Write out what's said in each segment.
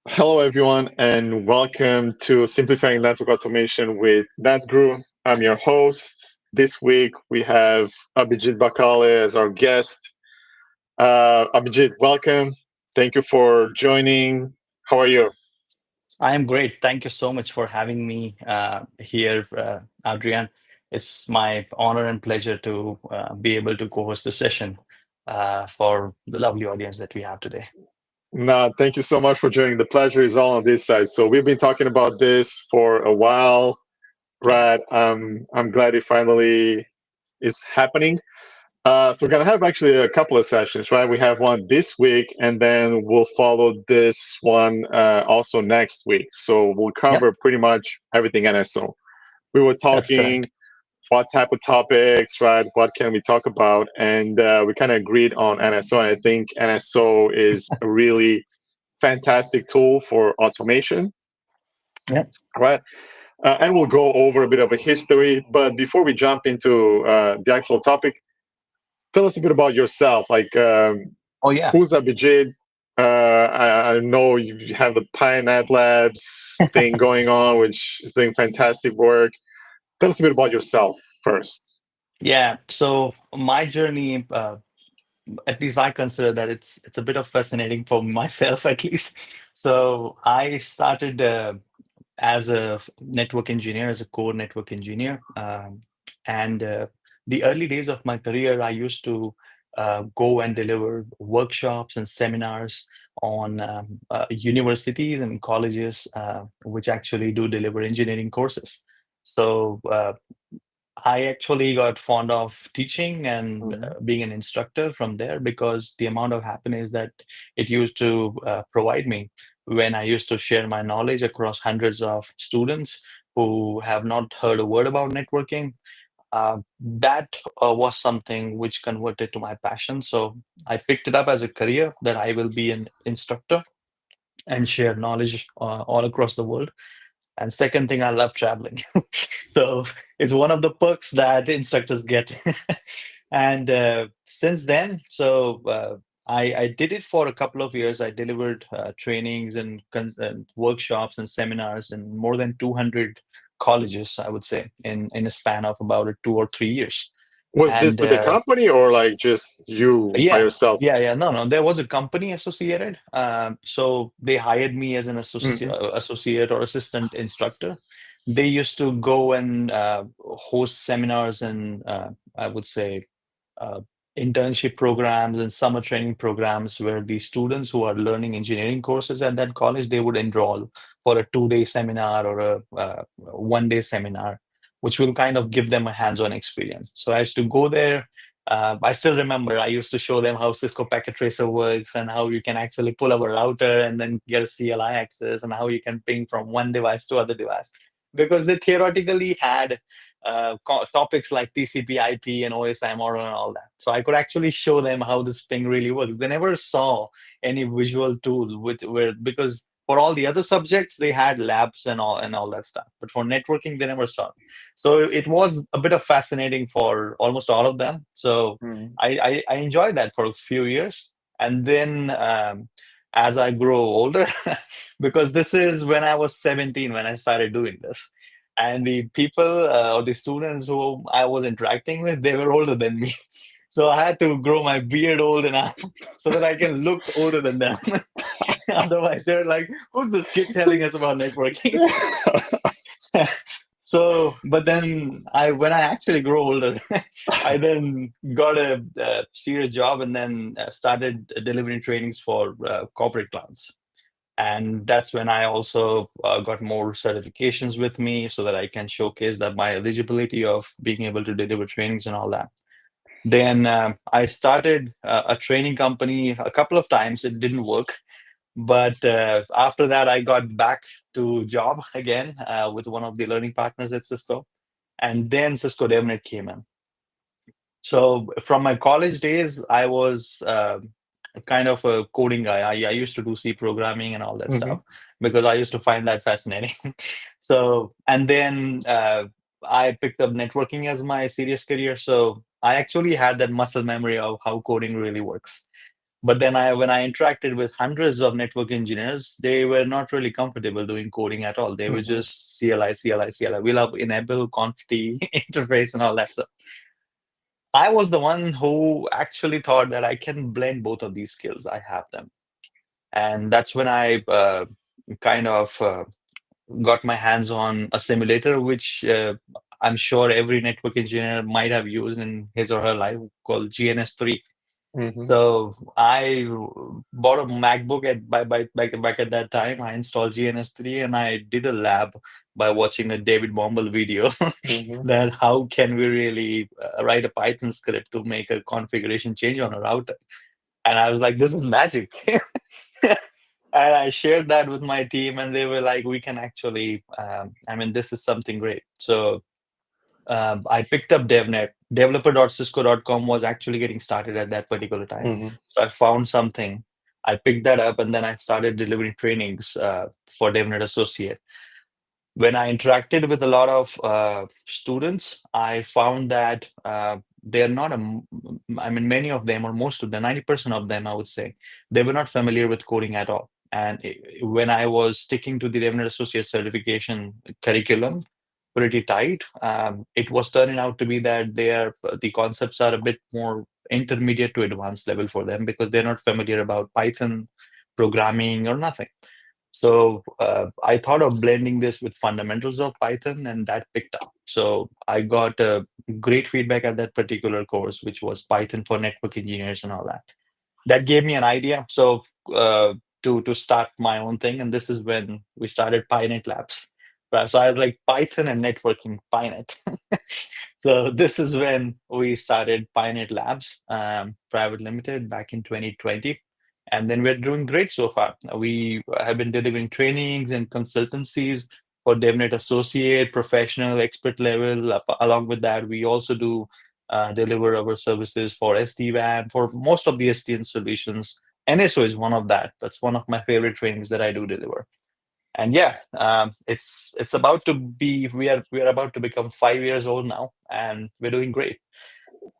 Hello, everyone, and welcome to Simplifying Network Automation with NetGru. I'm your host. This week we have Abhijit Bakale as our guest. Abhijit, welcome. Thank you for joining. How are you? I am great. Thank you so much for having me here, Adrian. It's my honor and pleasure to be able to co-host the session for the lovely audience that we have today. No, thank you so much for joining. The pleasure is all on this side. So we've been talking about this for a while, Yeah, right? I'm glad it finally is happening. So we're gonna have actually a couple of sessions, right? We have one this week, and then we'll follow this one also next week. So we'll yep, cover pretty much everything NSO. We were that's talking correct. what type of topics, right? What can we talk about? And we kind of agreed on NSO. And I think NSO is a really fantastic tool for automation, Yep. right? And we'll go over a bit of a history. But before we jump into the actual topic, tell us a bit about yourself. Oh yeah. Who's Abhijit? I know you have the PyNet Labs thing going on, which is doing fantastic work. Tell us a bit about yourself first. Yeah. So my journey, at least I consider that it's a bit of fascinating for myself, at least. So I started as a network engineer, as a core network engineer. And the early days of my career, I used to go and deliver workshops and seminars on universities and colleges, which actually do deliver engineering courses. So I actually got fond of teaching and Mhm. being an instructor from there because the amount of happiness that it used to provide me when I used to share my knowledge across hundreds of students who have not heard a word about networking. That was something which converted to my passion. So I picked it up as a career that I will be an instructor and share knowledge all across the world. And second thing, I love traveling. So it's one of the perks that instructors get. And since then, I did it for a couple of years. I delivered trainings and, and workshops and seminars in more than 200 colleges, I would say, in a span of about 2 or 3 years. Was this And with the company or like just you by yeah, yourself? yeah. No, no. There was a company associated. So they hired me as an Hmm. associate or assistant instructor. They used to go and host seminars and I would say uh, internship programs and summer training programs where the students who are learning engineering courses at that college, they would enroll for a 2 day seminar or a 1 day seminar, which will kind of give them a hands-on experience. So I used to go there. I still remember I used to show them how Cisco Packet Tracer works and how you can actually pull up a router and then get a CLI access and how you can ping from one device to other device. Because they theoretically had topics like TCP/IP and OSIMR and all that. So I could actually show them how this ping really works. They never saw any visual tool with where because for all the other subjects they had labs and all that stuff, but for networking they never saw it. So it was a bit of fascinating for almost all of them. So Hmm. I enjoyed that for a few years, and then as I grow older, because this is when I was 17 when I started doing this. And the people or the students who I was interacting with, they were older than me. So I had to grow my beard old enough so that I can look older than them. Otherwise, they're like, who's this kid telling us about networking? So, but then when I actually grew older, I then got a serious job and then started delivering trainings for corporate clients. And that's when I also got more certifications with me so that I can showcase that my eligibility of being able to deliver trainings and all that. Then I started a training company a couple of times. It didn't work. But after that, I got back to job again with one of the learning partners at Cisco. And then Cisco DevNet came in. So from my college days, I was kind of a coding guy. I used to do C programming and all that Hmm. stuff because I used to find that fascinating. So, and then I picked up networking as my serious career. So I actually had that muscle memory of how coding really works. But then when I interacted with hundreds of network engineers, they were not really comfortable doing coding at all. They were Mm-hmm. just CLI, CLI, CLI. We love enable, conft, interface, and all that stuff. I was the one who actually thought that I can blend both of these skills. I have them. And that's when I kind of got my hands on a simulator, which I'm sure every network engineer might have used in his or her life, called GNS3. Mm-hmm. So I bought a MacBook back at that time. I installed GNS3 and I did a lab by watching a David Bombal video Mm-hmm. that how can we really write a Python script to make a configuration change on a router. And I was like, this is magic. And I shared that with my team, and they were like, we can actually, I mean, this is something great. So I picked up DevNet. Developer.cisco.com was actually getting started at that particular time. Mm-hmm. So I found something. I picked that up, and then I started delivering trainings for DevNet Associate. When I interacted with a lot of students, I found that they're not I mean, many of them, or most of them, 90% of them, I would say, they were not familiar with coding at all. And when I was sticking to the DevNet Associate certification curriculum pretty tight, it was turning out to be that the concepts are a bit more intermediate to advanced level for them because they're not familiar about Python programming or nothing. So I thought of blending this with fundamentals of Python, and that picked up. So I got great feedback at that particular course, which was Python for network engineers and all that. That gave me an idea. So to start my own thing, and this is when we started PyNet Labs. Right, so I was like Python and networking, PyNet. So this is when we started PyNet Labs, Private Limited, back in 2020. And then we're doing great so far. We have been delivering trainings and consultancies for DevNet Associate, professional, expert level. Along with that, we also do deliver our services for SD-WAN, for most of the SDN solutions. NSO is one of that. That's one of my favorite trainings that I do deliver. And yeah, it's about to be. We are about to become 5 years old now, and we're doing great.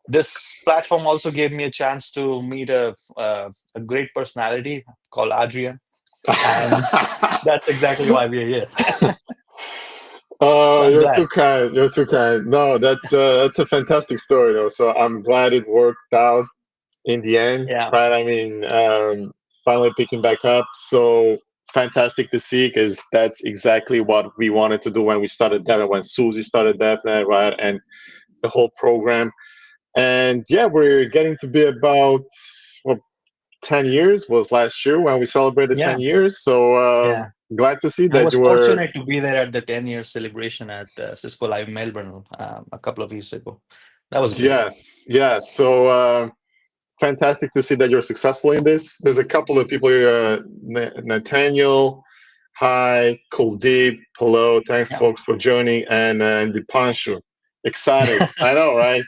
This platform also gave me a chance to meet a great personality called Adrian, and that's exactly why we're here. So I'm You're glad. too kind. You're too kind. No, that's a fantastic story, though. So I'm glad it worked out in the end, Yeah, right? I mean, finally picking back up. So fantastic to see because that's exactly what we wanted to do when we started DevNet, when Susie started DevNet, right? And the whole program. And yeah, we're getting to be about well, 10 years was last year when we celebrated 10 yeah, years. So yeah. glad to see I that was you were. fortunate to be there at the 10-year celebration at Cisco Live Melbourne a couple of years ago. That was great. Yes, yes. So fantastic to see that you're successful in this. There's a couple of people here. Nathaniel, hi. Kuldeep, hello. Thanks, Yeah. folks, for joining. And Dipanshu, excited. I know, right?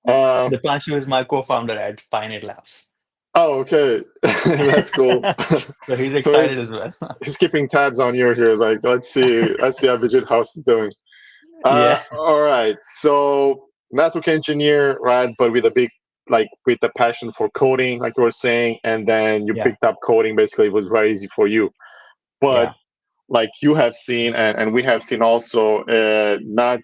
Uh, Dipanshu is my co-founder at Pioneer Labs. oh, okay. That's cool. So he's So excited as well. he's keeping tabs on you here. Like, let's see how Abhijit House is doing. Yeah, All right. So network engineer, right? But with a big, like, with the passion for coding, like you were saying, and then you yeah, picked up coding. Basically, it was very easy for you. But yeah, like you have seen, and we have seen also, not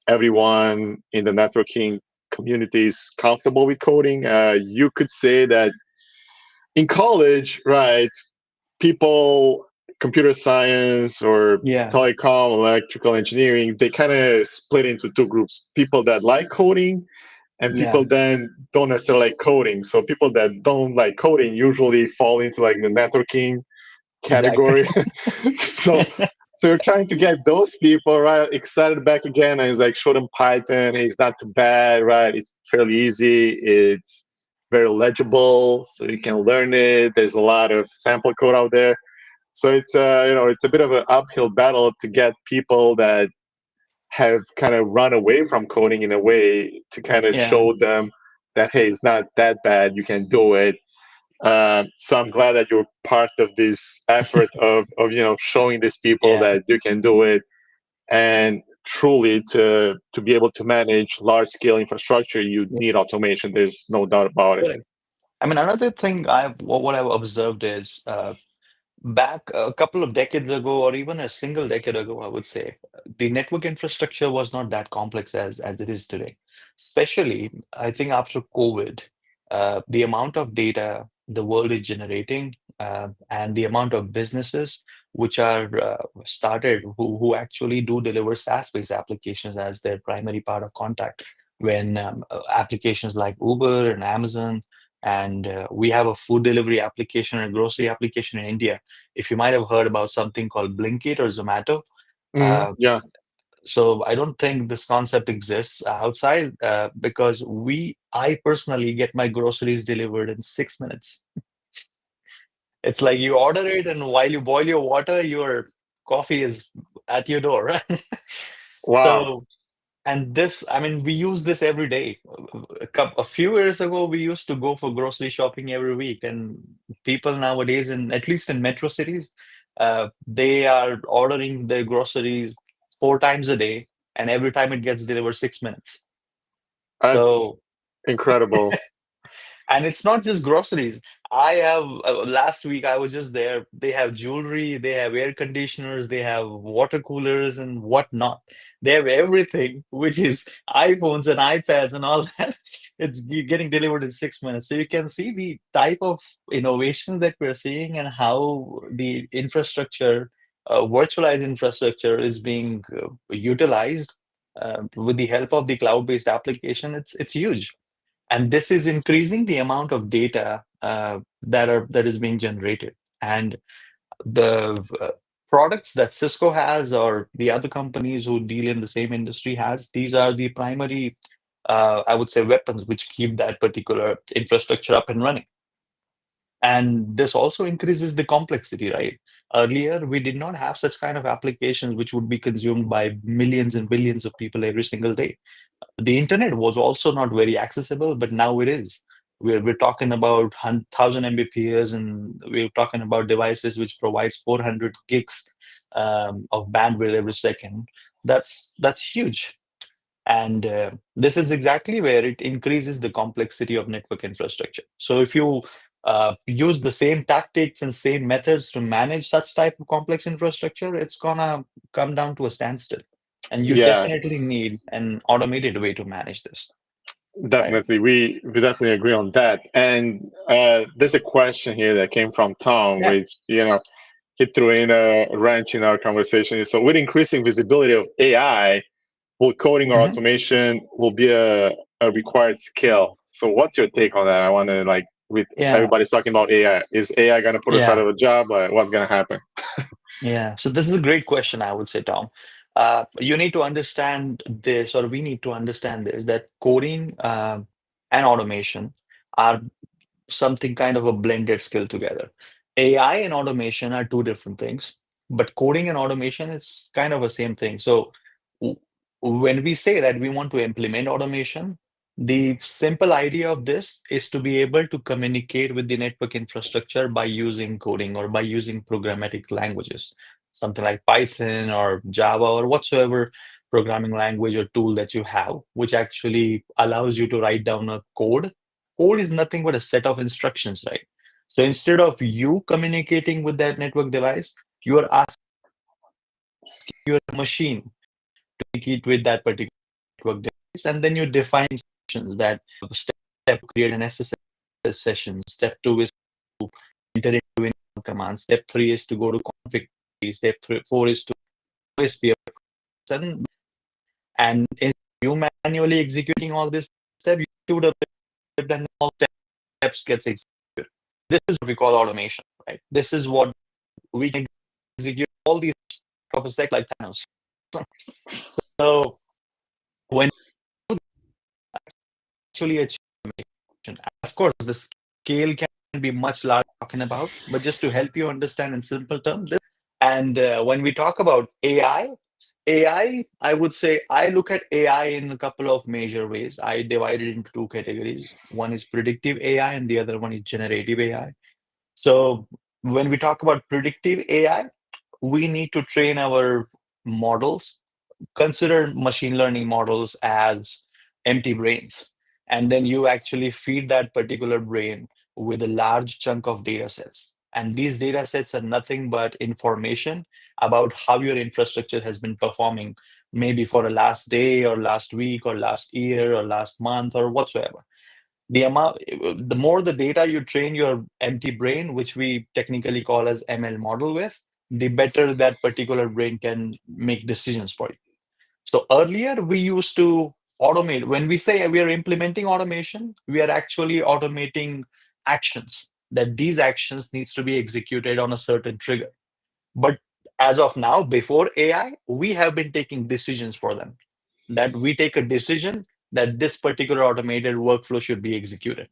everyone in the networking community is comfortable with coding. You could say that in college, right? People, computer science or yeah, telecom, electrical engineering, they kind of split into two groups: people that like coding and yeah. people that don't necessarily like coding. So people that don't like coding usually fall into like the networking Exactly. category. so so you're trying to get those people right excited back again, and it's like show them Python. It's not too bad, right? It's fairly easy. It's very legible, so you can learn it. There's a lot of sample code out there, so it's it's a bit of an uphill battle to get people that have kind of run away from coding in a way to kind of Yeah, show them that hey, it's not that bad. You can do it. So I'm glad that you're part of this effort of showing these people yeah. that you can do it, and truly to be able to manage large scale infrastructure, you need automation. There's no doubt about it. Correct. I mean, another thing what I've observed is back a couple of decades ago, or even a single decade ago, I would say, the network infrastructure was not that complex as it is today. Especially, I think after COVID, the amount of data the world is generating, and the amount of businesses which are started who actually do deliver SaaS-based applications as their primary part of contact. When applications like Uber and Amazon, and we have a food delivery application and grocery application in India. If you might have heard about something called Blinkit or Zomato. Uh, Yeah. so I don't think this concept exists outside, because I personally get my groceries delivered in 6 minutes. It's like you order it, and while you boil your water, your coffee is at your door, right? Wow. So, and this, I mean, we use this every day. A few years ago, we used to go for grocery shopping every week, and people nowadays, at least in metro cities, they are ordering their groceries 4 times a day, and every time it gets delivered 6 minutes. That's So, incredible. and it's not just groceries. I have last week I was just there. They have jewelry, they have air conditioners, they have water coolers and whatnot. They have everything, which is iPhones and iPads and all that. It's getting delivered in 6 minutes. So you can see the type of innovation that we're seeing and how the infrastructure, virtualized infrastructure, is being utilized with the help of the cloud-based application. It's huge, and this is increasing the amount of data that is being generated, and the products that Cisco has or the other companies who deal in the same industry has, these are the primary, I would say, weapons which keep that particular infrastructure up and running. And this also increases the complexity, right? Earlier we did not have such kind of applications which would be consumed by millions and billions of people every single day. The internet was also not very accessible, but now it is. We're talking about 1,000 Mbps, and we're talking about devices which provides 400 gigs of bandwidth every second. That's huge, and this is exactly where it increases the complexity of network infrastructure. So if you use the same tactics and same methods to manage such type of complex infrastructure, it's gonna come down to a standstill. And you Yeah, definitely need an automated way to manage this, right? definitely. We definitely agree on that. And there's a question here that came from Tom, Yeah. which he threw in a wrench in our conversation. So, with increasing visibility of AI, will coding or Mhm. automation will be a required skill? So, what's your take on that? I want to like, with Yeah. everybody's talking about AI, is AI going to put us out Yeah. of a job? What's going to happen? Yeah. So this is a great question, I would say, Tom. You need to understand this, or we need to understand this, that coding and automation are something kind of a blended skill together. AI and automation are two different things, but coding and automation is kind of the same thing. So w- when we say that we want to implement automation, the simple idea of this is to be able to communicate with the network infrastructure by using coding or by using programmatic languages, something like Python or Java or whatsoever programming language or tool that you have, which actually allows you to write down a code. Code is nothing but a set of instructions, right? So instead of you communicating with that network device, you are asking your machine to communicate with that particular network device, and then you define instructions that step create an SSL session. Step two is to enter into a command. Step three is to go to config. Step four is to OSPF. And instead of you manually executing all this step, you would have done all steps gets executed. This is what we call automation, right? This is what we can execute all these of a sec like Thanos. So when you actually achieve automation, of course, the scale can be much larger talking about, but just to help you understand in simple terms. And when we talk about I would say I look at AI in a couple of major ways. I divide it into two categories. One is predictive AI, and the other one is generative AI. So when we talk about predictive AI, we need to train our models. Consider machine learning models as empty brains. And then you actually feed that particular brain with a large chunk of data sets. And these data sets are nothing but information about how your infrastructure has been performing, maybe for a last day or last week or last year or last month or whatsoever. The more the data you train your empty brain, which we technically call as ML model with, the better that particular brain can make decisions for you. So earlier we used to automate. When we say we are implementing automation, we are actually automating actions, that these actions needs to be executed on a certain trigger. But as of now, before AI, we have been taking decisions for them. That we take a decision that this particular automated workflow should be executed.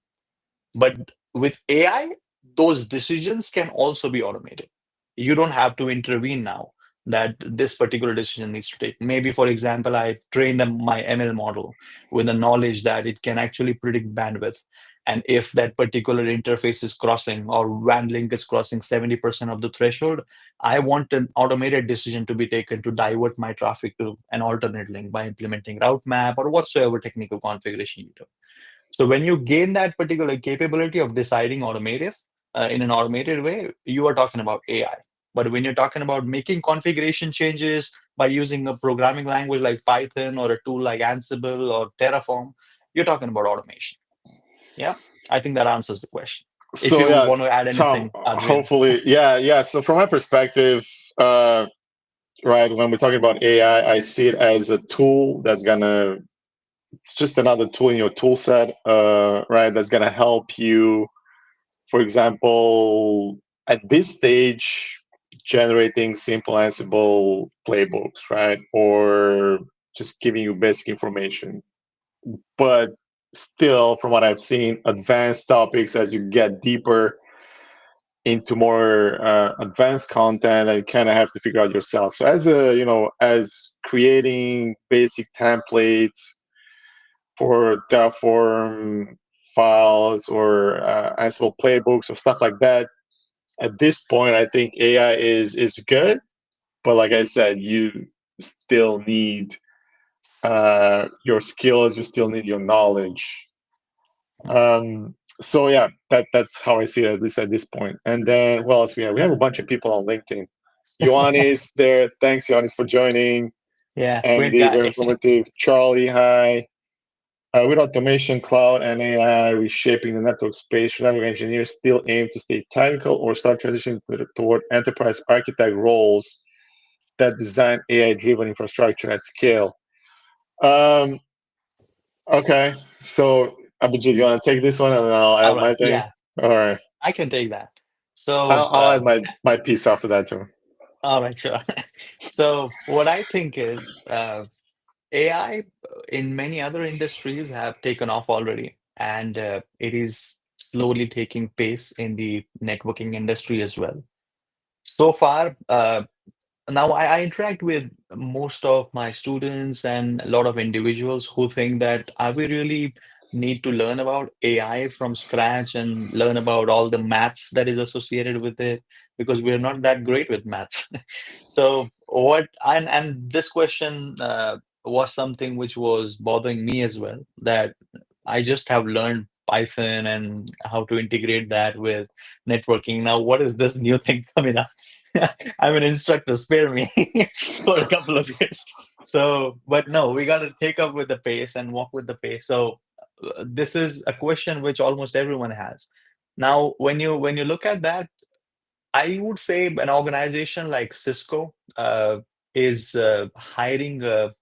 But with AI, those decisions can also be automated. You don't have to intervene now that this particular decision needs to take. Maybe, for example, I trained my ML model with the knowledge that it can actually predict bandwidth. And if that particular interface is crossing or WAN link is crossing 70% of the threshold, I want an automated decision to be taken to divert my traffic to an alternate link by implementing route map or whatsoever technical configuration you do. So when you gain that particular capability of deciding automotive in an automated way, you are talking about AI. But when you're talking about making configuration changes by using a programming language like Python or a tool like Ansible or Terraform, you're talking about automation. Yeah, I think that answers the question. If So you yeah, want to add Tom, anything, Adrian. hopefully, yeah. So from my perspective, right, when we're talking about AI, I see it as a tool that's gonna, it's just another tool in your tool set, right, that's gonna help you, for example, at this stage, generating simple Ansible playbooks, right, or just giving you basic information. But still, from what I've seen, advanced topics as you get deeper into more advanced content and kind of have to figure out yourself. So as a, as creating basic templates for Terraform files or Ansible playbooks or stuff like that, at this point, I think AI is good, but like I said, you still need your skills, you still need your knowledge. So yeah, that's how I see it, at least at this point. And then what else we have? We have a bunch of people on LinkedIn. Ioannis there. Thanks, Ioannis, for joining. Yeah, great Andy, very guy. informative. Charlie, hi. With automation, cloud, and AI reshaping the network space, should network engineers still aim to stay technical or start transitioning toward enterprise architect roles that design AI-driven infrastructure at scale? Okay, so Abhijit, you want to take this one, and then I'll All add my right. thing. Yeah, All right, I can take that. So, I'll add my piece after that too. all right, sure. So, what I think is AI in many other industries have taken off already, and it is slowly taking pace in the networking industry as well. So far, now I interact with most of my students and a lot of individuals who think that are we really need to learn about AI from scratch and learn about all the maths that is associated with it because we're not that great with maths. So what and this question was something which was bothering me as well, that I just have learned Python and how to integrate that with networking. Now, what is this new thing coming up? I'm an instructor, spare me for a couple of years. So, but no, we got to take up with the pace and walk with the pace. So, this is a question which almost everyone has. Now, when you look at that, I would say an organization like Cisco is hiring a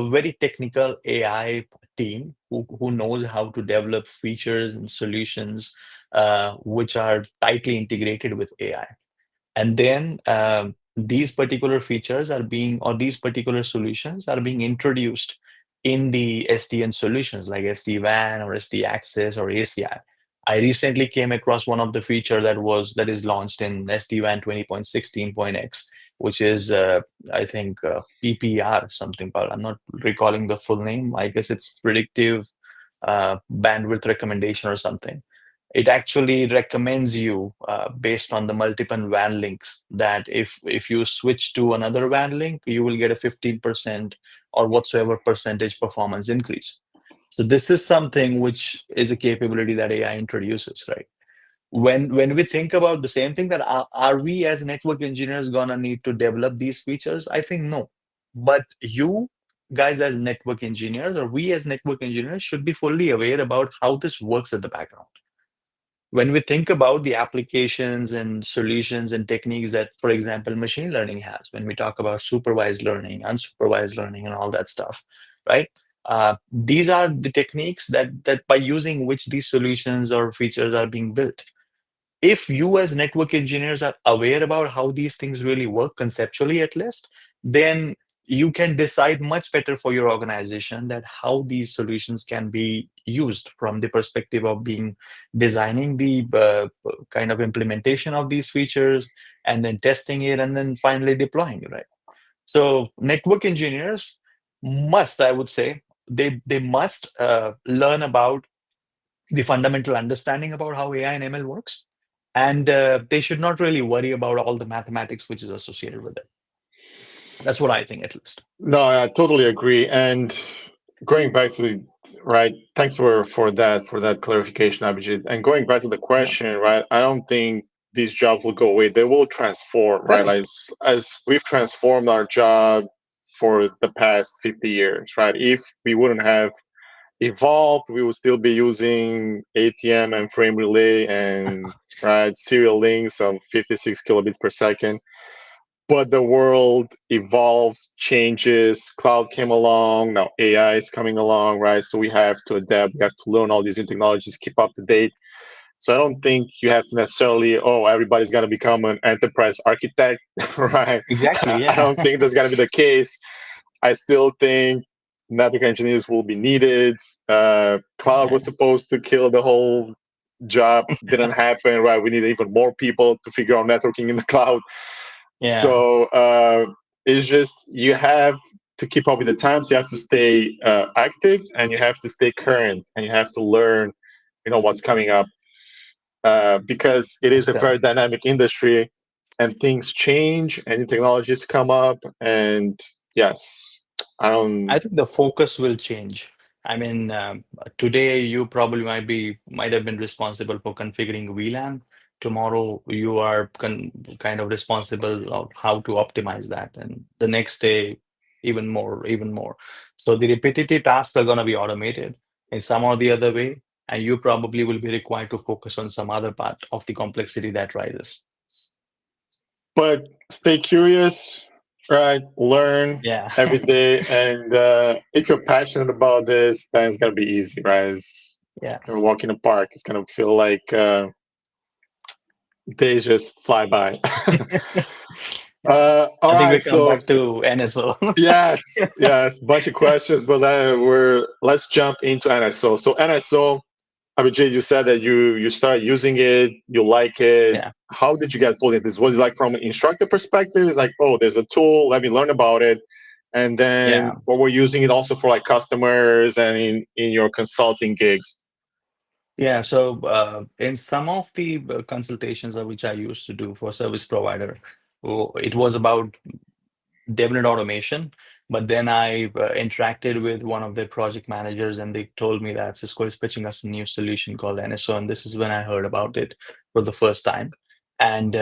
very technical AI team who knows how to develop features and solutions which are tightly integrated with AI. And then these particular features are being, or these particular solutions are being introduced in the SDN solutions like SD-WAN or SD-Access or ACI. I recently came across one of the feature that is launched in SD-WAN 20.16.x, which is I think PPR something, but I'm not recalling the full name. I guess it's predictive bandwidth recommendation or something. It actually recommends you based on the multiple WAN links that if you switch to another WAN link, you will get a 15% or whatsoever percentage performance increase. So this is something which is a capability that AI introduces, right? when we think about the same thing, that are we as network engineers gonna need to develop these features? I think no. But you guys as network engineers, or we as network engineers, should be fully aware about how this works at the background. When we think about the applications and solutions and techniques that, for example, machine learning has, when we talk about supervised learning, unsupervised learning, and all that stuff, right? These are the techniques that by using which these solutions or features are being built. If you as network engineers are aware about how these things really work conceptually at least, then you can decide much better for your organization that how these solutions can be used from the perspective of being designing the kind of implementation of these features, and then testing it, and then finally deploying it, right? So network engineers must, I would say, they must learn about the fundamental understanding about how AI and ML works. And they should not really worry about all the mathematics which is associated with it. That's what I think, at least. No, I totally agree. And going back to the right, thanks for that clarification, Abhijit. And going back to the Yeah. question, right, I don't think these jobs will go away. They will transform, right? Correct. Like, as we've transformed our job for the past 50 years, right? If we wouldn't have evolved, we would still be using ATM and frame relay and right serial links of 56 kilobits per second. But the world evolves, changes, cloud came along, now AI is coming along, right? So we have to adapt, we have to learn all these new technologies, keep up to date. So I don't think you have to necessarily, oh, everybody's going to become an enterprise architect, right? Exactly. I Yeah. don't think that's going to be the case. I still think network engineers will be needed. Cloud was Yeah. supposed to kill the whole job, didn't happen, right? We need even more people to figure out networking in the cloud. Yeah. So it's just you have to keep up with the times. You have to stay active, and you have to stay current, and you have to learn, what's coming up, because it That's is a very correct. dynamic industry, and things change, and new technologies come up, and yes, I I don't. think the focus will change. I mean, today you probably might have been responsible for configuring VLAN. Tomorrow you are kind of responsible of how to optimize that, and the next day even more, even more. So the repetitive tasks are going to be automated in some or the other way, and you probably will be required to focus on some other part of the complexity that rises. But stay curious, right? Learn Yeah, every day, and if you're passionate about this, then it's gonna be easy, right? It's yeah. gonna walk in the park. It's gonna feel like days just fly by. Yeah. All I think we right, come so back to NSO. yes, bunch of questions, but let's jump into NSO. So NSO, Abhijit, you said that you started using it, you like it. Yeah. How did you get pulled into this? Was it like from an instructor perspective? It's like, oh, there's a tool, let me learn about it. And then, Yeah. or we're using it also for like customers and in your consulting gigs. Yeah, so in some of the consultations which I used to do for service provider, it was about definite automation. But then I interacted with one of the project managers, and they told me that Cisco is pitching us a new solution called NSO. And this is when I heard about it for the first time. And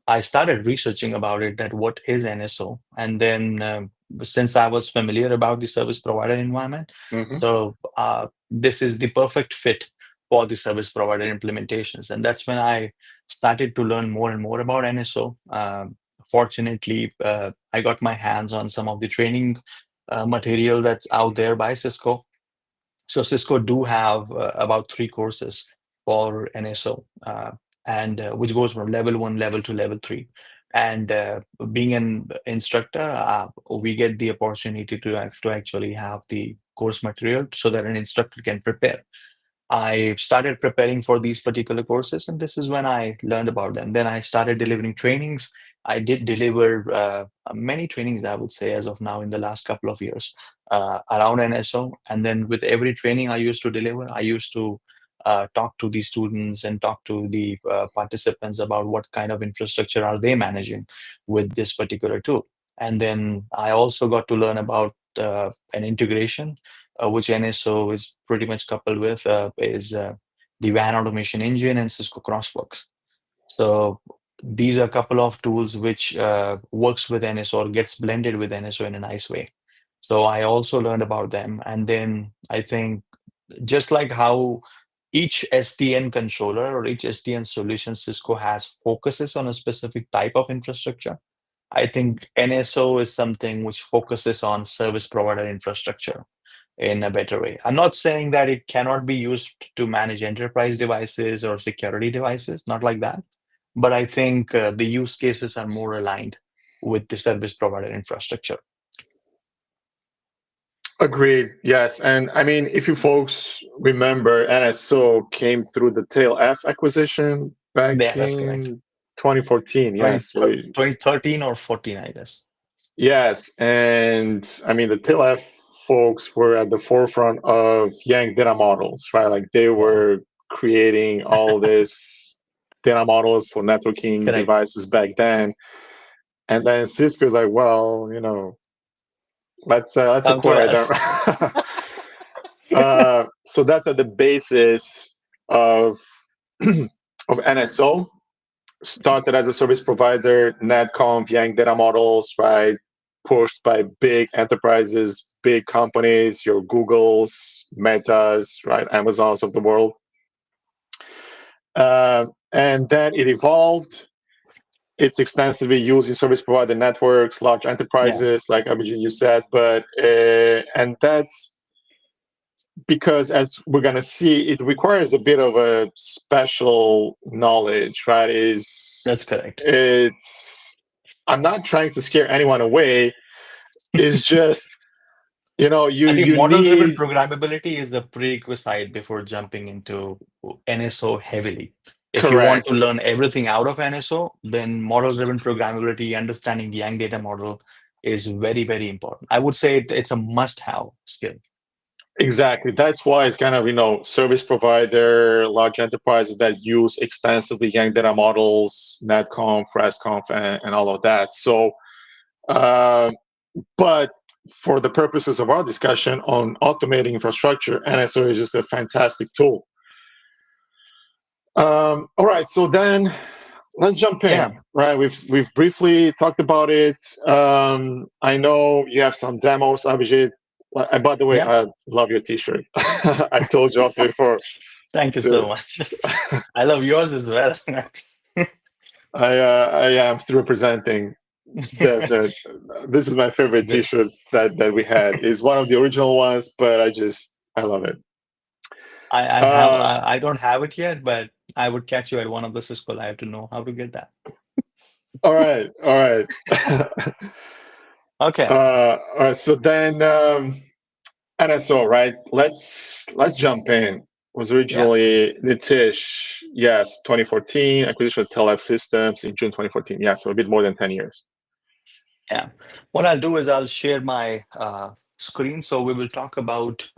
I started researching about it, that what is NSO. And then since I was familiar about the service provider environment, Hmm. so this is the perfect fit for the service provider implementations. And that's when I started to learn more and more about NSO. Fortunately, I got my hands on some of the training material that's out there by Cisco. So Cisco do have about 3 courses for NSO, and which goes from level 1, level 2, level 3. And being an instructor, we get the opportunity to actually have the course material so that an instructor can prepare. I started preparing for these particular courses, and this is when I learned about them. Then I started delivering trainings. I did deliver many trainings, I would say, as of now in the last couple of years around NSO. And then with every training I used to deliver, I used to talk to the students and talk to the participants about what kind of infrastructure are they managing with this particular tool. And then I also got to learn about an integration which NSO is pretty much coupled with, is the WAN automation engine, and Cisco Crossworks. So these are a couple of tools which works with NSO or gets blended with NSO in a nice way. So I also learned about them. And then I think just like how each SDN controller or each SDN solution Cisco has focuses on a specific type of infrastructure, I think NSO is something which focuses on service provider infrastructure in a better way. I'm not saying that it cannot be used to manage enterprise devices or security devices, not like that. But I think the use cases are more aligned with the service provider infrastructure. Agreed. Yes. And I mean, if you folks remember, NSO came through the TailF acquisition back Yeah, that's correct. in 2014. 20, Yes. So, 2013 or 14, I guess. yes. And I mean, the TailF folks were at the forefront of Yang data models, right? Like they Yeah, were creating all this data models for networking correct. devices back then. And then Cisco's like, well, let's Come to acquire them. us. So that's at the basis of of NSO. Started as a service provider, NetConf, Yang data models, right? Pushed by big enterprises, big companies, your Googles, Metas, right? Amazons of the world. And then it evolved. It's extensively used in service provider networks, large Yeah, enterprises, like Abhijit you said, but and that's because as we're going to see, it requires a bit of a special knowledge, right? that's correct. It's I'm not trying to scare anyone away. It's just, you I think you model-driven need. programmability is the prerequisite before jumping into NSO heavily. If you want to Correct. learn everything out of NSO, then model-driven programmability, understanding the Yang data model is very, very important. I would say it's a must-have skill. Exactly. That's why it's kind of, service provider, large enterprises that use extensively Yang data models, NetConf, ResConf, and all of that. So, uh, but for the purposes of our discussion on automating infrastructure, NSO is just a fantastic tool. All right, so then let's jump Yeah, in. Right, we've briefly talked about it. I know you have some demos, Abhijit. And by the way, yeah. I love your T-shirt. I told you also before. Thank you so To, much. I love yours as well. I am still representing the. This is my It's favorite good. T-shirt that we had. It's one of the original ones, but I love it. Uh, I don't have it yet, but I would catch you at one of the Cisco Live to know how to get that. all right, all right. Okay. All right. So then, NSO, right? Let's jump in. It was Yeah. originally Nitish, yes, 2014, acquisition of Telab Systems in June 2014. Yeah, so a bit more than 10 years. Yeah. What I'll do is I'll share my screen. So we will talk about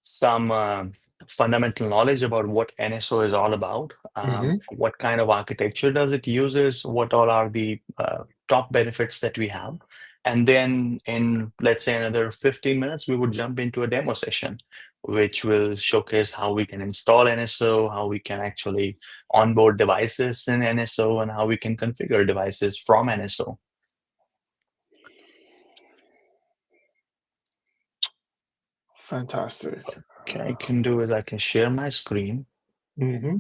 some fundamental knowledge about what NSO is all about, Hmm. what kind of architecture does it uses, what all are the top benefits that we have. And then in, let's say, another 15 minutes, we would jump into a demo session, which will showcase how we can install NSO, how we can actually onboard devices in NSO, and how we can configure devices from NSO. Fantastic. Okay, I can do is I can share my screen. Hmm.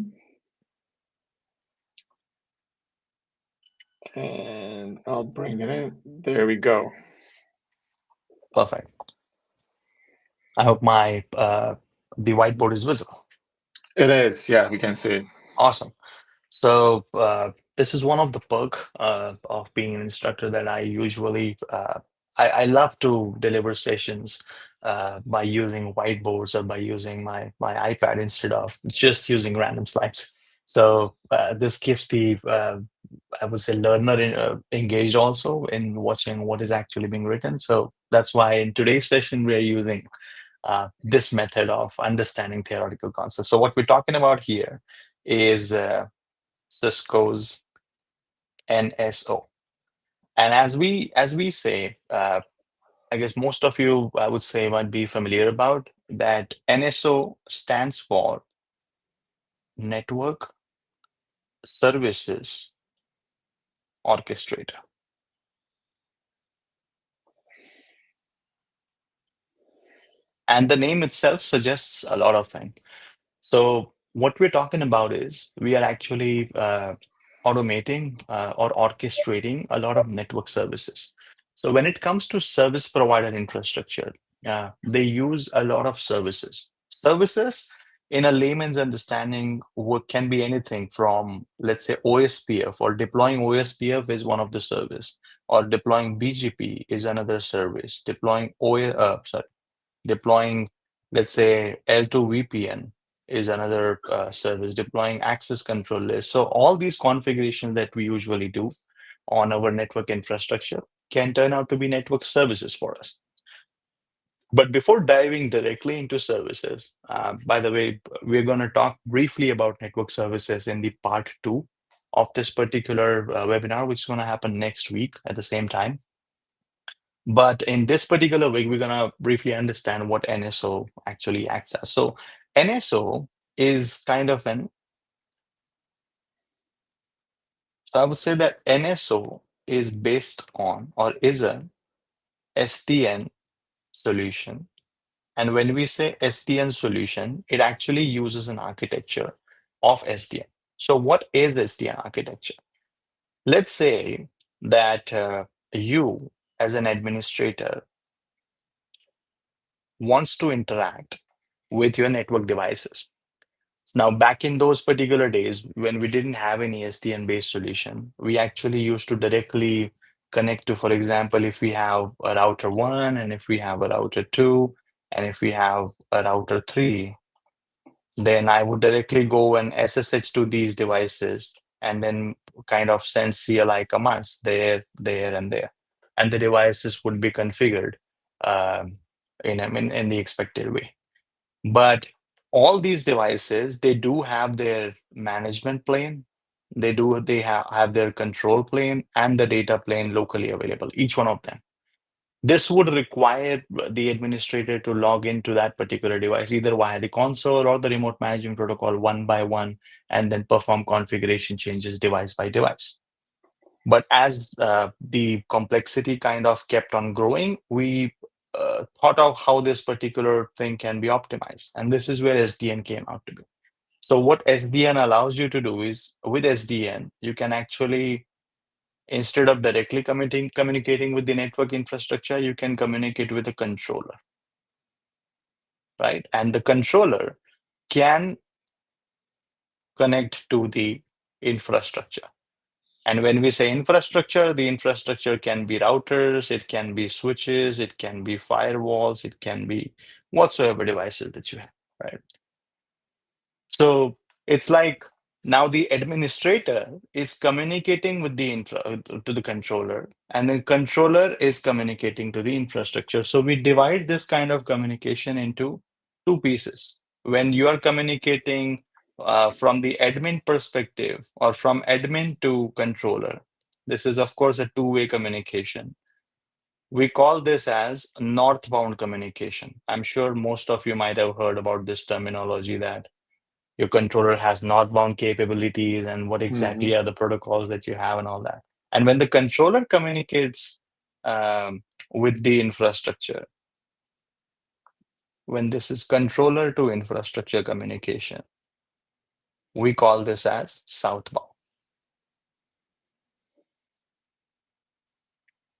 And I'll bring it in. There we go. Perfect. I hope my the whiteboard is visible. It is. Yeah, we can see it. Awesome. So this is one of the perk of being an instructor that I usually I love to deliver sessions by using whiteboards or by using my iPad instead of just using random slides. So this keeps the I would say learner engaged also in watching what is actually being written. So that's why in today's session we are using this method of understanding theoretical concepts. So what we're talking about here is Cisco's NSO. And as we say, I guess most of you, I would say, might be familiar about that NSO stands for network services orchestrator. And the name itself suggests a lot of things. So what we're talking about is we are actually automating or orchestrating a lot of network services. So when it comes to service provider infrastructure, they use a lot of services. Services, in a layman's understanding, can be anything from, let's say, OSPF, or deploying OSPF is one of the service, or deploying BGP is another service, deploying, let's say, L2 VPN is another service, deploying access control list. So all these configurations that we usually do on our network infrastructure can turn out to be network services for us. But before diving directly into services, by the way, we're going to talk briefly about network services in the part 2 of this particular webinar, which is going to happen next week at the same time. But in this particular week, we're going to briefly understand what NSO actually acts as. So NSO is kind of so I would say that NSO is based on, or is a SDN solution. And when we say SDN solution, it actually uses an architecture of SDN. So what is SDN architecture? Let's say that you, as an administrator, wants to interact with your network devices. Now, back in those particular days when we didn't have any SDN-based solution, we actually used to directly connect to, for example, if we have a router 1, and if we have a router 2, and if we have a router 3, then I would directly go and SSH to these devices and then kind of send CLI commands there, there, and there. And the devices would be configured um, in the expected way. But all these devices, they do have their management plane. They have their control plane and the data plane locally available, each one of them. This would require the administrator to log into that particular device, either via the console or the remote management protocol one by one, and then perform configuration changes device by device. But as the complexity kind of kept on growing, we thought of how this particular thing can be optimized. And this is where SDN came out to be. So what SDN allows you to do is, with SDN, you can actually, instead of directly communicating with the network infrastructure, you can communicate with a controller, right? And the controller can connect to the infrastructure. And when we say infrastructure, the infrastructure can be routers, it can be switches, it can be firewalls, it can be whatsoever devices that you have, right? So it's like now the administrator is communicating with the to the controller, and the controller is communicating to the infrastructure. So we divide this kind of communication into two pieces. When you are communicating from the admin perspective, or from admin to controller, this is of course a two-way communication. We call this as northbound communication. I'm sure most of you might have heard about this terminology, that your controller has northbound capabilities and what exactly are the protocols that you have and all that. And when the controller communicates with the infrastructure, when this is controller to infrastructure communication, we call this as southbound,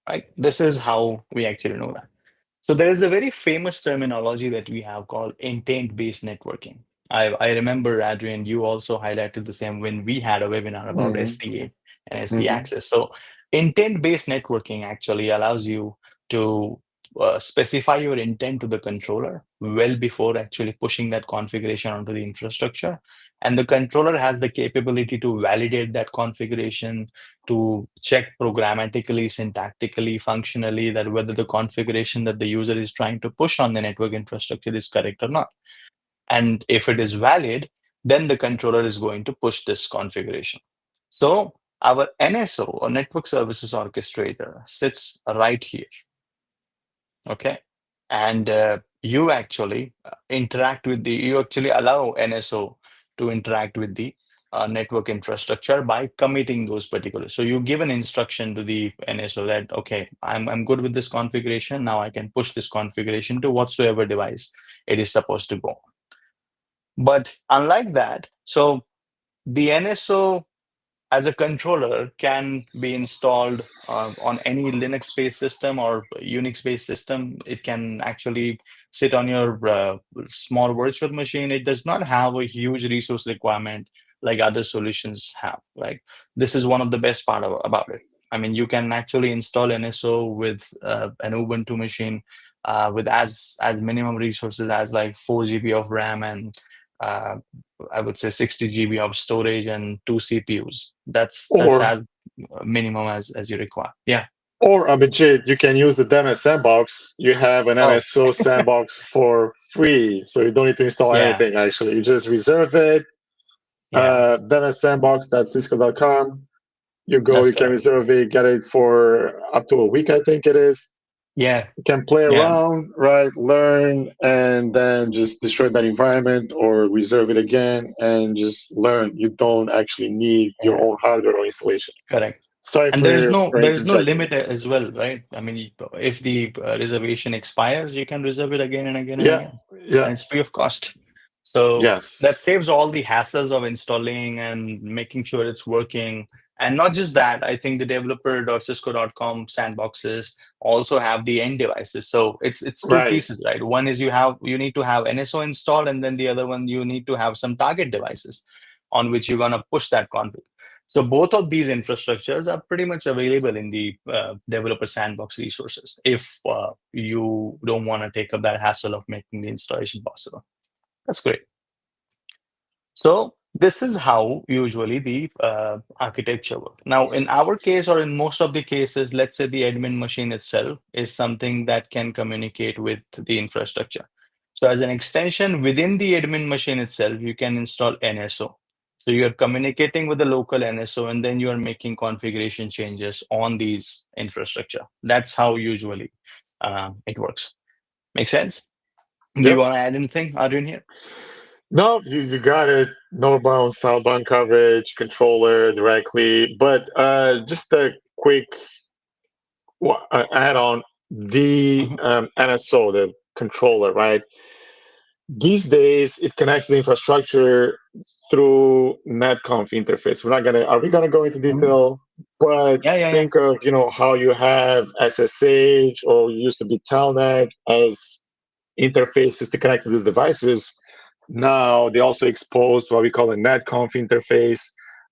right? This is how we actually know that. So there is a very famous terminology that we have called intent-based networking. I remember, Adrian, you also highlighted the same when we had a webinar about SDA and SD access. So intent-based networking actually allows you to specify your intent to the controller well before actually pushing that configuration onto the infrastructure. And the controller has the capability to validate that configuration, to check programmatically, syntactically, functionally, that whether the configuration that the user is trying to push on the network infrastructure is correct or not. And if it is valid, then the controller is going to push this configuration. So our NSO, or Network Services Orchestrator, sits right here. Okay. And you actually you actually allow NSO to interact with the network infrastructure by committing those particulars. So you give an instruction to the NSO that, okay, I'm good with this configuration. Now I can push this configuration to whatsoever device it is supposed to go. But unlike that, so the NSO as a controller can be installed on any Linux-based system or Unix-based system. It can actually sit on your small virtual machine. It does not have a huge resource requirement like other solutions have. Like this is one of the best part about it. I mean, you can actually install NSO with an Ubuntu machine with as minimum resources as like 4 GB of RAM and uh, I would say 60 GB of storage and 2 CPUs. That's Or as minimum as you require. Yeah. or Abhijit, you can use the Demo sandbox. You have an Oh, NSO sandbox for free, so you don't need to install yeah, anything. Actually, you just reserve it. yeah. DemoSandbox.cisco.com. You go, That's you can correct. reserve it, get it for up to a week, I think it is. Yeah, You can play yeah, around, right? Learn, and then just destroy that environment or reserve it again and just learn. You don't actually need your yeah. own hardware or installation. Correct. Sorry And there's no for there's no interjecting. limit as well, right? I mean, if the reservation expires, you can reserve it again and again and Yeah, again, yeah, and it's free of cost. So that yes, saves all the hassles of installing and making sure it's working. And not just that, I think the developer.cisco.com sandboxes also have the end devices. So it's two right. pieces, right? One is you need to have NSO installed, and then the other one you need to have some target devices on which you're gonna push that config. So both of these infrastructures are pretty much available in the developer sandbox resources if you don't want to take up that hassle of making the installation possible. That's great. So this is how usually the architecture works. Now, in our case, or in most of the cases, let's say the admin machine itself is something that can communicate with the infrastructure. So as an extension within the admin machine itself, you can install NSO. So you're communicating with the local NSO, and then you are making configuration changes on these infrastructure. That's how usually it works. Make sense? Do you Yep. want to add anything, Arjun, here? No, you got it. Northbound, southbound coverage, controller directly. But just a quick add on the Mhm. NSO, the controller, right? These days, it connects the infrastructure through netconf interface. Are we gonna go into Mm. detail? But Yeah, yeah, yeah. think of, how you have SSH or used to be Telnet as interfaces to connect to these devices. Now they also exposed what we call a netconf interface,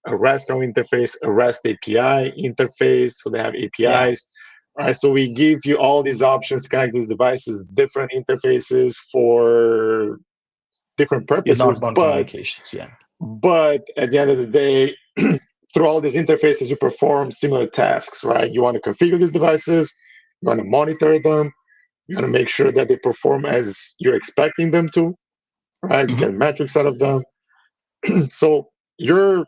a RESTful interface, a REST API interface. So they have Yeah. APIs. Right, so we give you all these options to connect these devices, different interfaces for different Your purposes. northbound But communications. Yeah. at the end of the day, through all these interfaces, you perform similar tasks, right? You want to configure these devices, you want to monitor them, you want to make sure that they perform as you're expecting them to, right? You Hmm. get metrics out of them. So you're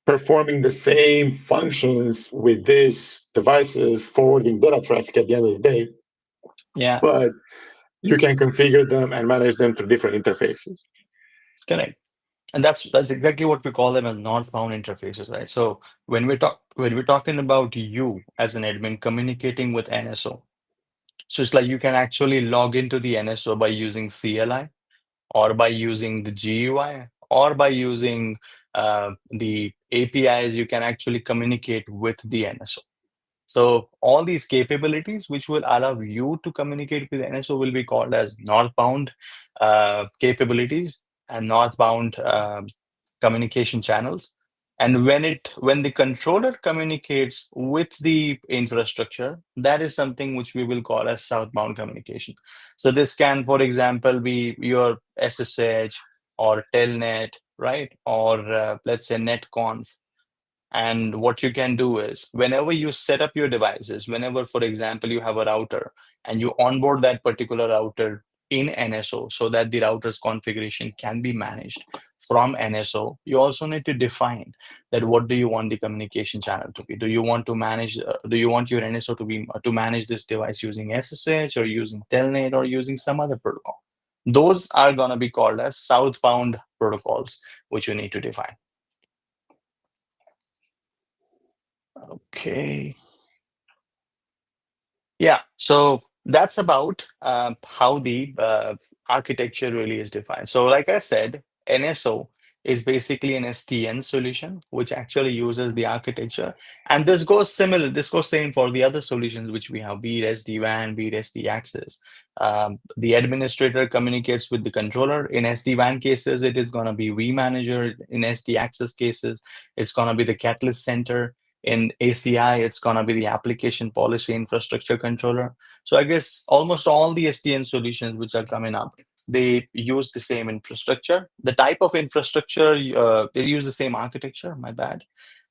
performing the same functions with these devices, forwarding data traffic at the end of the day, Yeah. but you can configure them and manage them through different interfaces. Correct. And that's exactly what we call them as northbound interfaces, right? So when we're talking about you as an admin communicating with NSO, so it's like you can actually log into the NSO by using CLI or by using the GUI or by using the APIs. You can actually communicate with the NSO. So all these capabilities, which will allow you to communicate with NSO, will be called as northbound capabilities and northbound communication channels. And when the controller communicates with the infrastructure, that is something which we will call as southbound communication. So this can, for example, be your SSH or telnet, right? Or let's say netconf. And what you can do is whenever you set up your devices, whenever, for example, you have a router and you onboard that particular router in NSO so that the router's configuration can be managed from NSO, you also need to define that what do you want the communication channel to be? Do you want to manage, do you want your NSO to be to manage this device using SSH or using Telnet or using some other protocol? Those are going to be called as southbound protocols which you need to define. Okay. Yeah, so that's about how the architecture really is defined. So, like I said, NSO is basically an SDN solution, which actually uses the architecture. And this goes similar, this goes same for the other solutions which we have, be it SD-WAN, be it SD-Access. The administrator communicates with the controller. In SD-WAN cases, it is going to be vManager. In SD-Access cases, it's going to be the Catalyst Center. In ACI, it's going to be the application policy infrastructure controller. So I guess almost all the SDN solutions which are coming up, they use the same infrastructure. The type of infrastructure, they use the same architecture, my bad.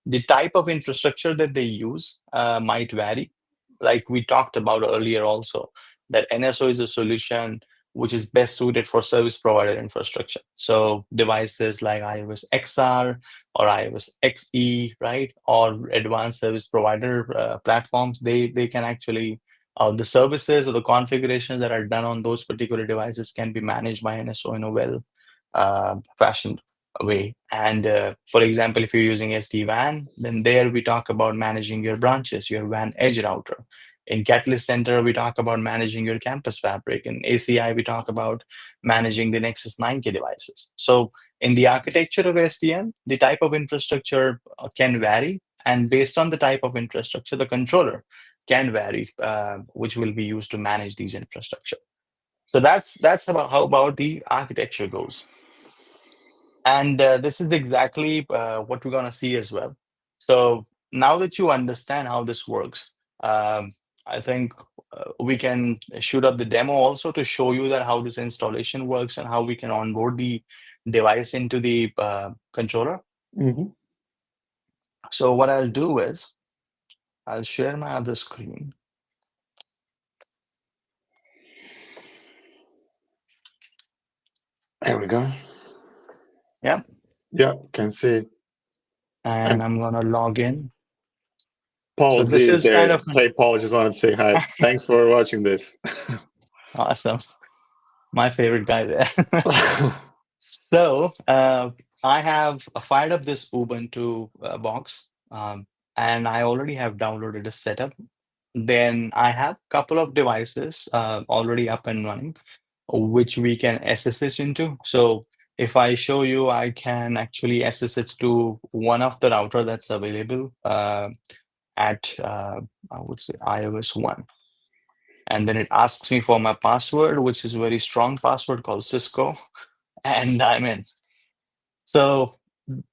The type of infrastructure that they use might vary. Like we talked about earlier also, that NSO is a solution which is best suited for service provider infrastructure. So devices like iOS XR or iOS XE, right? Or advanced service provider platforms, they can actually, the services or the configurations that are done on those particular devices can be managed by NSO in a well fashioned way. And for example, if you're using SD-WAN, then there we talk about managing your branches, your WAN edge router. In Catalyst Center, we talk about managing your campus fabric. In ACI, we talk about managing the Nexus 9K devices. So in the architecture of SDN, the type of infrastructure can vary. And based on the type of infrastructure, the controller can vary, which will be used to manage these infrastructure. So that's about how about the architecture goes. And this is exactly what we're going to see as well. So now that you understand how this works, I think we can shoot up the demo also to show you that how this installation works and how we can onboard the device into the controller. Mm-hmm. So what I'll do is I'll share my other screen. There we go. Yeah. Yeah, can see. And And I'm going to log in. So Paul Z this is is kind there. of Hey, Paul, just wanted to say hi. Thanks for watching this. awesome. My favorite guy there. So I have fired up this Ubuntu box, and I already have downloaded a setup. Then I have a couple of devices already up and running, which we can SSH into. So if I show you, I can actually SSH to one of the router that's available at, I would say, iOS 1. And then it asks me for my password, which is a very strong password called Cisco, and I'm in. So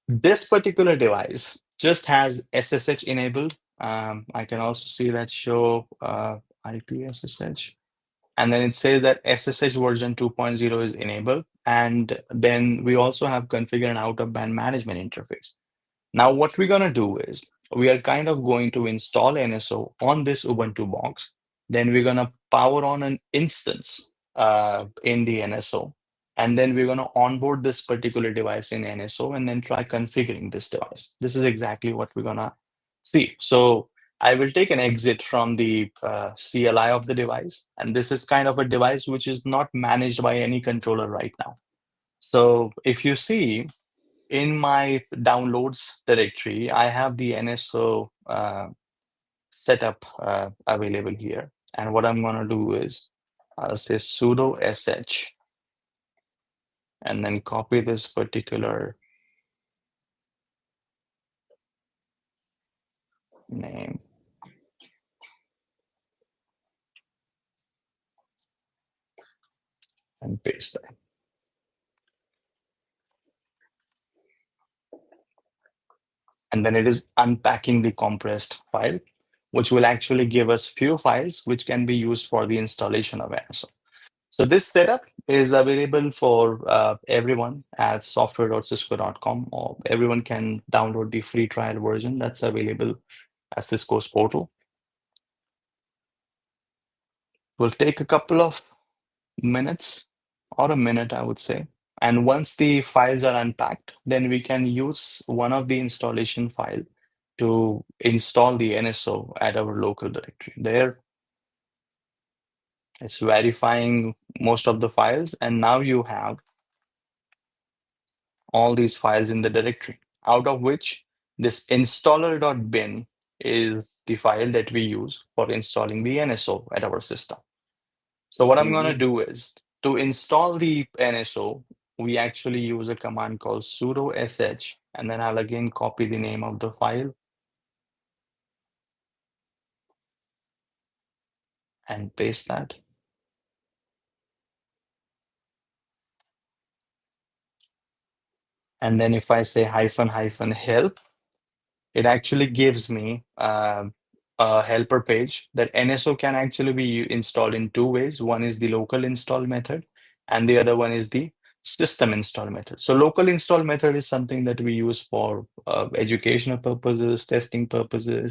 this particular device just has SSH enabled. I can also see that show IP SSH. And then it says that SSH version 2.0 is enabled. And then we also have configured an out-of-band management interface. Now, what we're going to do is we are kind of going to install NSO on this Ubuntu box. Then we're going to power on an instance in the NSO. And then we're going to onboard this particular device in NSO and then try configuring this device. This is exactly what we're going to see. So I will take an exit from the CLI of the device. And this is kind of a device which is not managed by any controller right now. So if you see, in my downloads directory, I have the NSO setup available here. And what I'm going to do is I'll say sudo sh and then copy this particular name and paste that. And then it is unpacking the compressed file, which will actually give us few files which can be used for the installation of NSO. So this setup is available for everyone at software.cisco.com, or everyone can download the free trial version that's available at Cisco's portal. Will take a couple of minutes or a minute, I would say. And once the files are unpacked, then we can use one of the installation file to install the NSO at our local directory. There, it's verifying most of the files, and now you have all these files in the directory, out of which this installer.bin is the file that we use for installing the NSO at our system. So what I'm going to Mhm. do is to install the NSO, we actually use a command called sudo sh, and then I'll again copy the name of the file and paste that. And then if I say --help, it actually gives me a helper page that NSO can actually be installed in two ways. One is the local install method, and the other one is the system install method. So local install method is something that we use for educational purposes, testing purposes,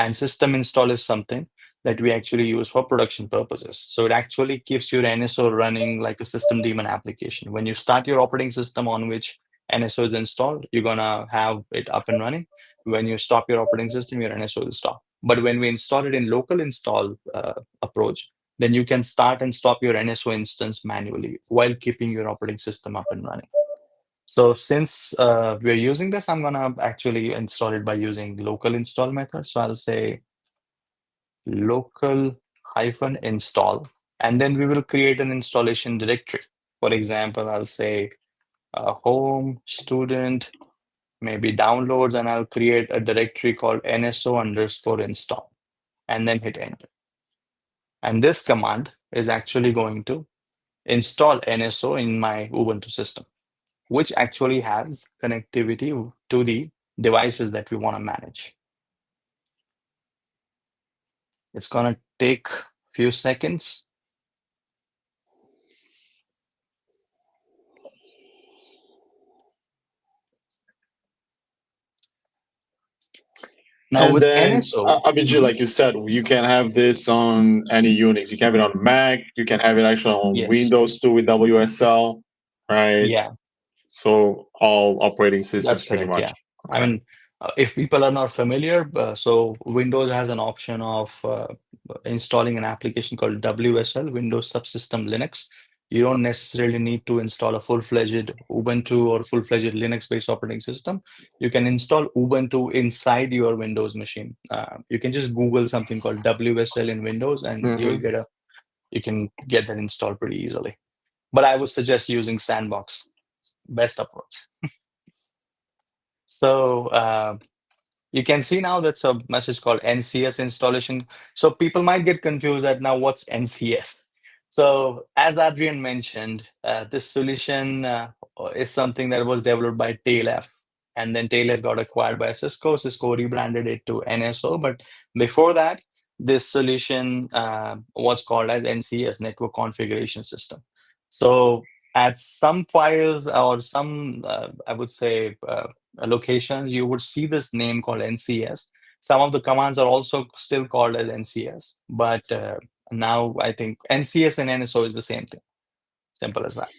and system install is something that we actually use for production purposes. So it actually keeps your NSO running like a system daemon application. When you start your operating system on which NSO is installed, you're gonna have it up and running. When you stop your operating system, your NSO will stop. But when we install it in local install approach, then you can start and stop your NSO instance manually while keeping your operating system up and running. So since we're using this, I'm gonna actually install it by using local install method. So I'll say local -install, and then we will create an installation directory. For example, I'll say home student, maybe downloads, and I'll create a directory called NSO_install, and then hit enter. And this command is actually going to install NSO in my Ubuntu system, which actually has connectivity to the devices that we want to manage. It's going to take a few seconds. Now And with then, NSO, Abhijit, like you said, you can have this on any Unix. You can have it on Mac. You can have it actually on yes, Windows too with WSL, right? yeah, So all operating that's systems pretty correct. much. Yeah. All I right. mean, if people are not familiar, so Windows has an option of installing an application called WSL, Windows Subsystem Linux. You don't necessarily need to install a full-fledged Ubuntu or full-fledged Linux-based operating system. You can install Ubuntu inside your Windows machine. You can just Google something called WSL in Windows, and Mm-hmm. you can get that installed pretty easily. But I would suggest using Sandbox, best approach. So you can see now that's a message called NCS installation. So people might get confused that now what's NCS? So as Adrian mentioned, this solution is something that was developed by Tailf. And then Tailf got acquired by Cisco. Cisco rebranded it to NSO. But before that, this solution was called as NCS, Network Configuration System. So at some files or some, I would say, locations, you would see this name called NCS. Some of the commands are also still called as NCS, but now I think NCS and NSO is the same thing. Simple as that.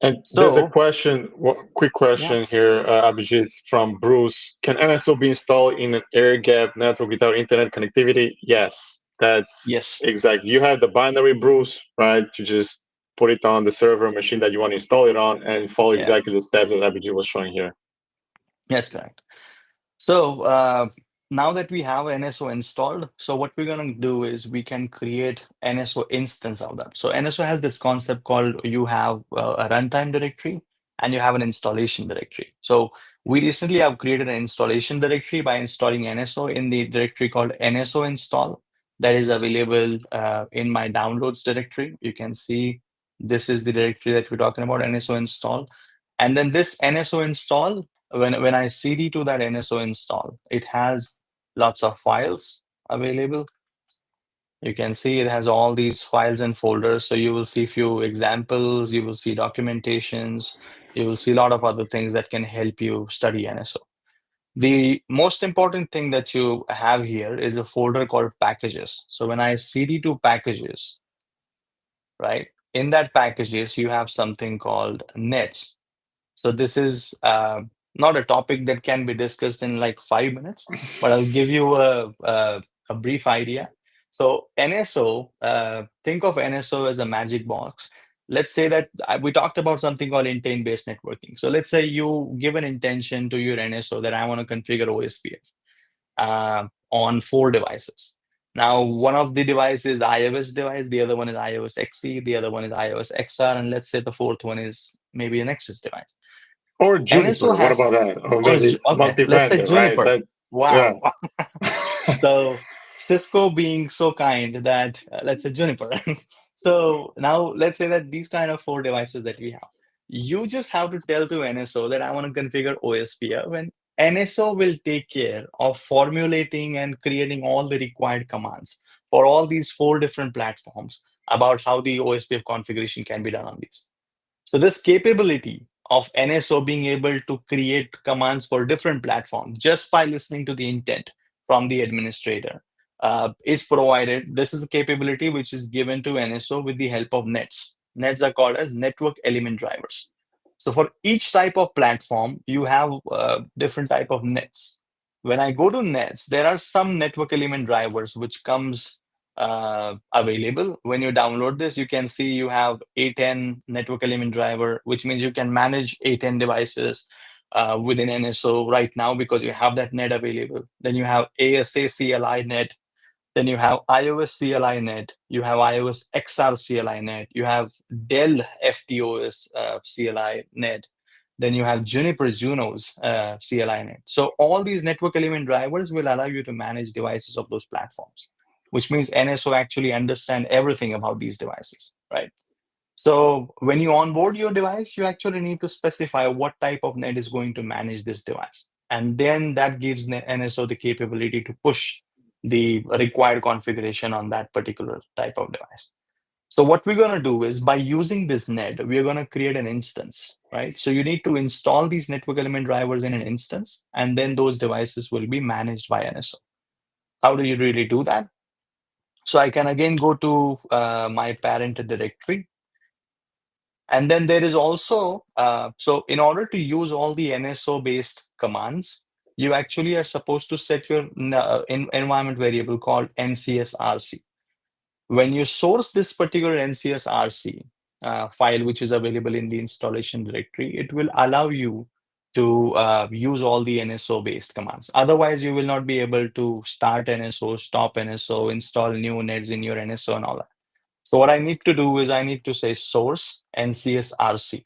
And there's a So, question, quick yeah, question here, Abhijit, from Bruce. Can NSO be installed in an air-gapped network without internet connectivity? Yes, that's yes, exact. You have the binary, Bruce, right? You just put it on the server machine that you want to install it on and follow yeah, exactly the steps that Abhijit was showing here. that's correct. So now that we have NSO installed, so what we're going to do is we can create NSO instance of that. So NSO has this concept called you have a runtime directory and you have an installation directory. So we recently have created an installation directory by installing NSO in the directory called NSO install that is available in my downloads directory. You can see this is the directory that we're talking about, NSO install. And then this NSO install, when I cd to that NSO install, it has lots of files available. You can see it has all these files and folders. So you will see a few examples, you will see documentations, you will see a lot of other things that can help you study NSO. The most important thing that you have here is a folder called packages. So when I cd to packages, right, in that packages, you have something called nets. So this is not a topic that can be discussed in like 5 minutes, but I'll give you a brief idea. So NSO, think of NSO as a magic box. let's say that we talked about something called intent-based networking. So let's say you give an intention to your NSO that I want to configure OSPF on 4 devices. Now, one of the devices is iOS device, the other one is iOS XE, the other one is iOS XR, and let's say the fourth one is maybe a Nexus device. Or NSO Juniper. What about has, that? Or maybe it's okay, let's say multi-vendor, right? Juniper. That yeah. Wow. So Cisco being so kind that let's say Juniper. So now let's say that these kind of 4 devices that we have, you just have to tell to NSO that I want to configure OSPF, and NSO will take care of formulating and creating all the required commands for all these 4 different platforms about how the OSPF configuration can be done on these. So this capability of NSO being able to create commands for different platforms just by listening to the intent from the administrator is provided. This is a capability which is given to NSO with the help of nets. Nets are called as network element drivers. So for each type of platform, you have different type of nets. When I go to nets, there are some network element drivers which comes available. When you download this, you can see you have A10 network element driver, which means you can manage A10 devices within NSO right now because you have that net available. Then you have ASA CLI net. Then you have iOS CLI net. You have iOS XR CLI net. You have Dell FTOS CLI net. Then you have Juniper Juno's CLI net. So all these network element drivers will allow you to manage devices of those platforms, which means NSO actually understand everything about these devices, right? So when you onboard your device, you actually need to specify what type of net is going to manage this device. And then that gives NSO the capability to push the required configuration on that particular type of device. So what we're going to do is by using this net, we're going to create an instance, right? So you need to install these network element drivers in an instance, and then those devices will be managed by NSO. How do you really do that? So I can again go to my parent directory. And then there is also, so in order to use all the NSO based commands, you actually are supposed to set your environment variable called NCSRC. When you source this particular NCSRC file, which is available in the installation directory, it will allow you to use all the NSO based commands. Otherwise, you will not be able to start NSO, stop NSO, install new nets in your NSO and all that. So what I need to do is I need to say source NCSRC,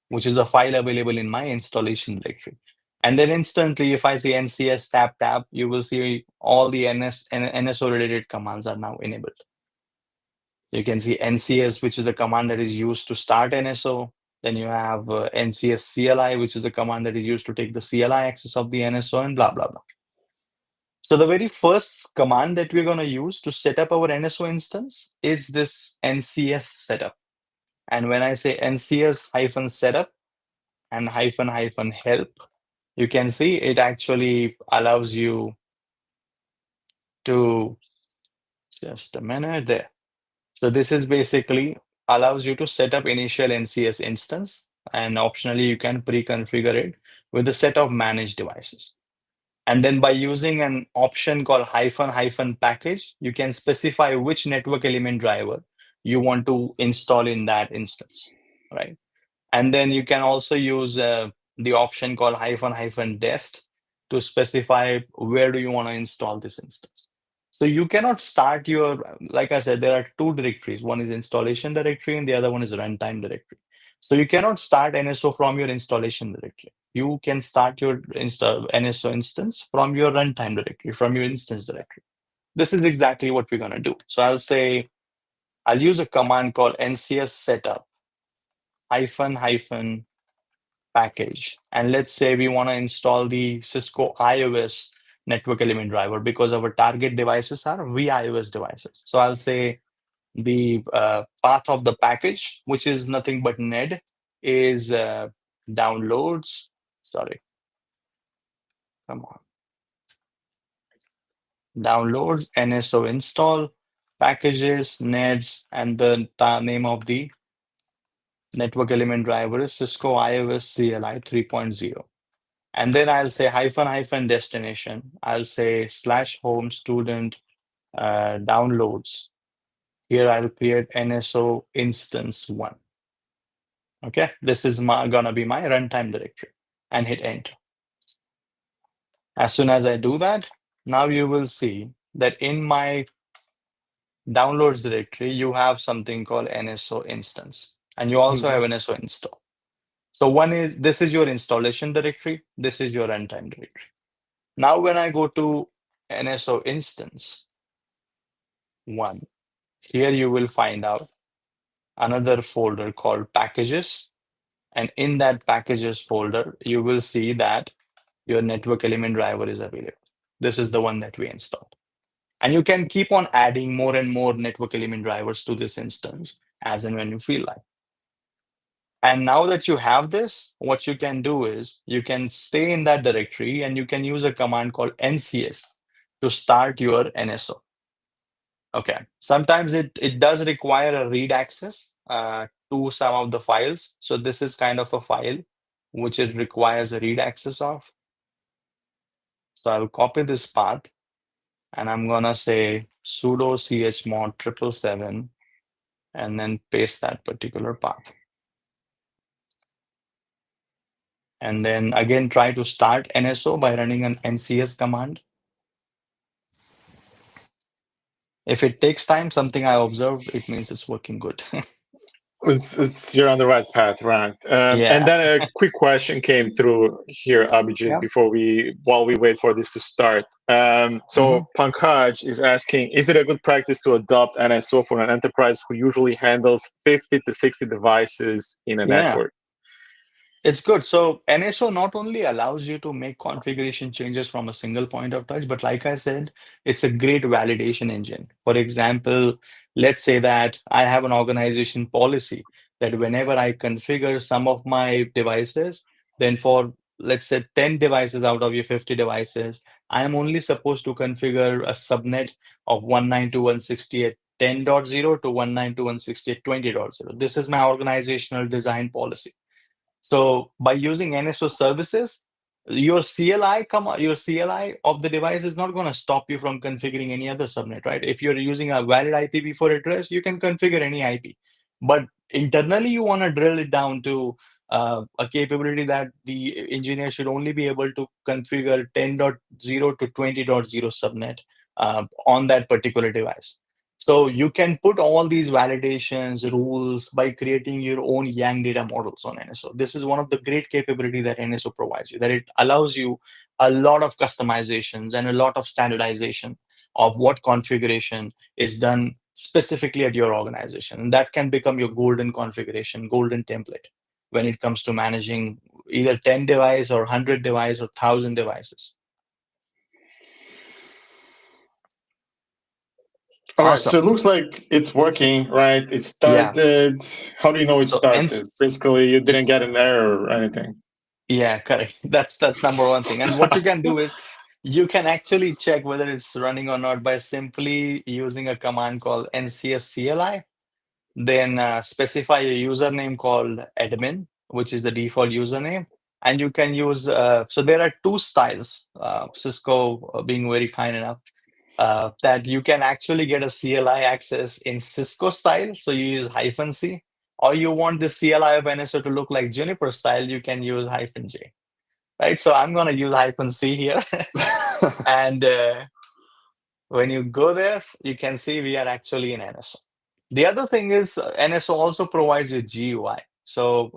which is a file available in my installation directory. And then instantly, if I say NCS tab, you will see all the NSO related commands are now enabled. You can see NCS, which is the command that is used to start NSO. Then you have NCS CLI, which is the command that is used to take the CLI access of the NSO and blah, blah, blah. So the very first command that we're going to use to set up our NSO instance is this NCS setup. And when I say NCS hyphen setup and hyphen hyphen help, you can see it actually allows you to, just a minute there. So this is basically allows you to set up initial NCS instance, and optionally you can pre-configure it with a set of managed devices. And then by using an option called hyphen hyphen package, you can specify which network element driver you want to install in that instance, right? And then you can also use the option called hyphen hyphen dest to specify where do you want to install this instance. So you cannot start your, like I said, there are 2 directories. One is installation directory and the other one is runtime directory. So you cannot start NSO from your installation directory. You can start your NSO instance from your runtime directory, from your instance directory. This is exactly what we're going to do. So I'll use a command called ncs setup hyphen hyphen package. And let's say we want to install the Cisco iOS network element driver because our target devices are vIOS devices. So I'll say the path of the package, which is nothing but ned, is downloads. Sorry, come on. Downloads, NSO install, packages, neds, and the name of the network element driver is Cisco iOS CLI 3.0. And then I'll say hyphen hyphen destination. I'll say slash home student downloads. Here I'll create NSO instance 1. Okay, this is gonna be my runtime directory, and hit enter. As soon as I do that, now you will see that in my downloads directory, you have something called NSO instance, and you also have Mhm. NSO install. So one is, this is your installation directory, this is your runtime directory. Now when I go to NSO instance 1, here you will find out another folder called packages. And in that packages folder, you will see that your network element driver is available. This is the one that we installed. And you can keep on adding more and more network element drivers to this instance as and when you feel like. And now that you have this, what you can do is you can stay in that directory and you can use a command called NCS to start your NSO. Okay. Sometimes it does require a read access to some of the files. So this is kind of a file which it requires a read access of. So I'll copy this path and I'm gonna say sudo chmod 777 and then paste that particular path. And then again, try to start NSO by running an NCS command. If it takes time, something I observed, it means it's working good. You're on the right path, right? And Yeah. then a quick question came through here, Abhijit, Yeah. while we wait for this to start. Hmm. So Pankaj is asking, is it a good practice to adopt NSO for an enterprise who usually handles 50 to 60 devices in a Yeah. network? It's good. So NSO not only allows you to make configuration changes from a single point of touch, but like I said, it's a great validation engine. For example, let's say that I have an organization policy that whenever I configure some of my devices, then for let's say 10 devices out of your 50 devices, I am only supposed to configure a subnet of 192.168.10.0 to 192.168.20.0. This is my organizational design policy. So by using NSO services, your CLI of the device is not going to stop you from configuring any other subnet, right? If you're using a valid IPv4 address, you can configure any IP. But internally, you want to drill it down to a capability that the engineer should only be able to configure 10.0 to 20.0 subnet on that particular device. So you can put all these validations, rules by creating your own Yang data models on NSO. This is one of the great capability that NSO provides you, that it allows you a lot of customizations and a lot of standardization of what configuration is done specifically at your organization. And that can become your golden configuration, golden template when it comes to managing either 10 device or 100 device or 1,000 devices. All right, Awesome. so it looks like it's working, right? It Yeah. started. How do you know it So started? Basically, you didn't it's get an error or anything. Yeah, correct. That's number one thing. And what you can do is you can actually check whether it's running or not by simply using a command called ncscli. Then specify a username called admin, which is the default username. And you can use, so there are two styles, Cisco being very kind enough, that you can actually get a CLI access in Cisco style. So you use -C, or you want the CLI of NSO to look like Juniper style, you can use -J. Right. So I'm going to use -C here. And when you go there, you can see we are actually in NSO. The other thing is NSO also provides a GUI. So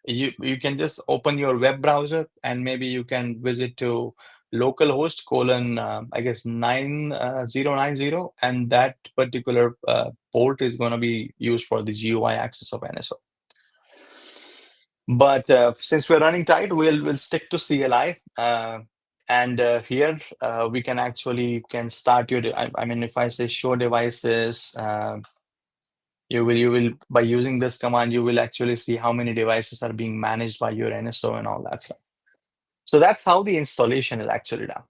you can just open your web browser and maybe you can visit to localhost colon I guess 9090, and that particular port is going to be used for the GUI access of NSO. But since we're running tight, we'll stick to CLI. And here we can actually can start your. I mean, if I say show devices, you will by using this command, you will actually see how many devices are being managed by your NSO and all that stuff. So that's how the installation is actually done.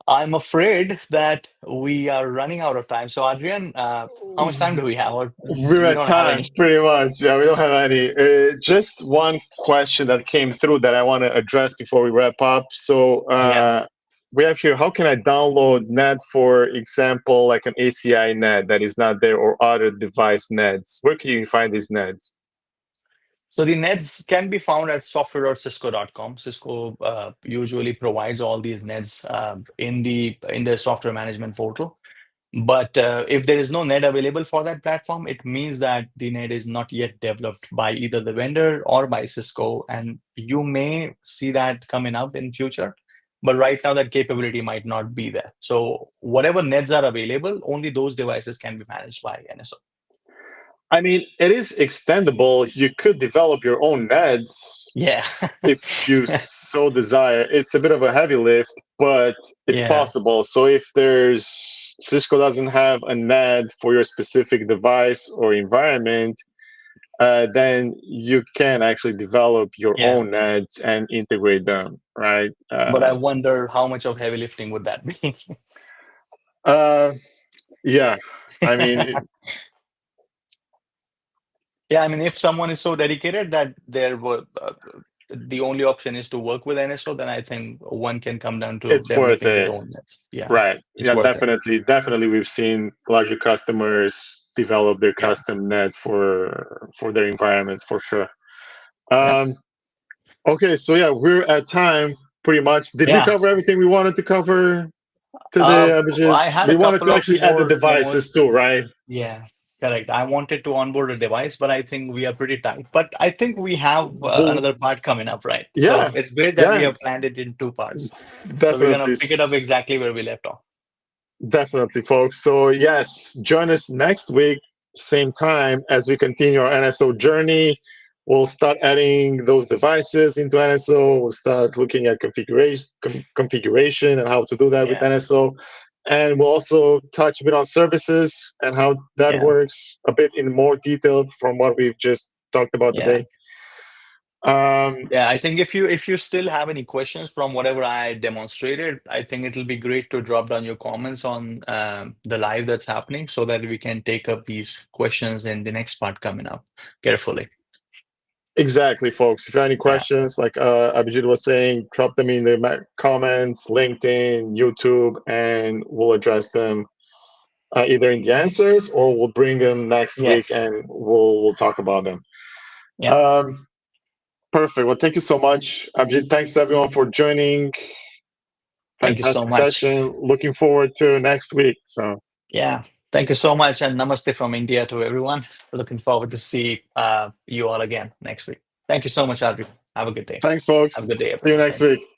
I'm afraid that we are running out of time. So Adrian, how much time do we have, or We're we at don't have time, any? pretty much. Yeah, we don't have any. Just one question that came through that I want to address before we wrap up. So Yeah. we have here, how can I download net, for example, like an ACI net that is not there or other device nets? Where can you find these nets? So the nets can be found at software.cisco.com. Cisco usually provides all these nets in their software management portal. But if there is no net available for that platform, it means that the net is not yet developed by either the vendor or by Cisco, and you may see that coming up in future. But right now, that capability might not be there. So whatever nets are available, only those devices can be managed by NSO. I mean, it is extendable. You could develop your own nets Yeah. if you so desire. It's a bit of a heavy lift, but it's Yeah. possible. So if there's Cisco doesn't have a net for your specific device or environment, then you can actually develop your Yeah. own nets and integrate them, right? But I wonder how much of heavy lifting would that be? Uh, yeah, I mean, Yeah, I mean, if someone is so dedicated that the only option is to work with NSO, then I think one can come down to it's worth developing their it. own nets. Yeah, Right. it's Yeah, worth it. definitely we've seen larger customers develop their Yeah, custom net for their environments for sure. yeah, Um, okay, so yeah, we're at time pretty much. Did we yeah. cover everything we wanted to cover today, Abhijit? I had We a wanted couple to of actually add the more devices demos. too, right? Yeah, correct. I wanted to onboard a device, but I think we are pretty tight. But I think we have Well, another part coming up, right? So yeah, it's great that we yeah, have planned it in two parts. So we're definitely. gonna pick it up exactly where we left off. Definitely, folks. So, yes, join us next week, same time, as we continue our NSO journey. We'll start adding those devices into NSO. We'll start looking at configuration and how to do that with Yeah, NSO. And we'll also touch a bit on services and how that yeah, works a bit in more detail from what we've just talked about yeah. today. Um, Yeah, I think if you still have any questions from whatever I demonstrated, I think it'll be great to drop down your comments on the live that's happening so that we can take up these questions in the next part coming up carefully. Exactly, folks. If you have any Yeah, questions, like Abhijit was saying, drop them in the comments, LinkedIn, YouTube, and we'll address them either in the answers or we'll bring them next week yes, and we'll talk about them. yeah. Um, perfect. Well, thank you so much, Abhijit. Thanks everyone for joining. Thank you so Fantastic much. session. Looking forward to next week. So Yeah, thank you so much, and namaste from India to everyone. Looking forward to see you all again next week. Thank you so much, Audrey. Have a good day. thanks, Have a folks. good day, See you everyone. next Thank you. week.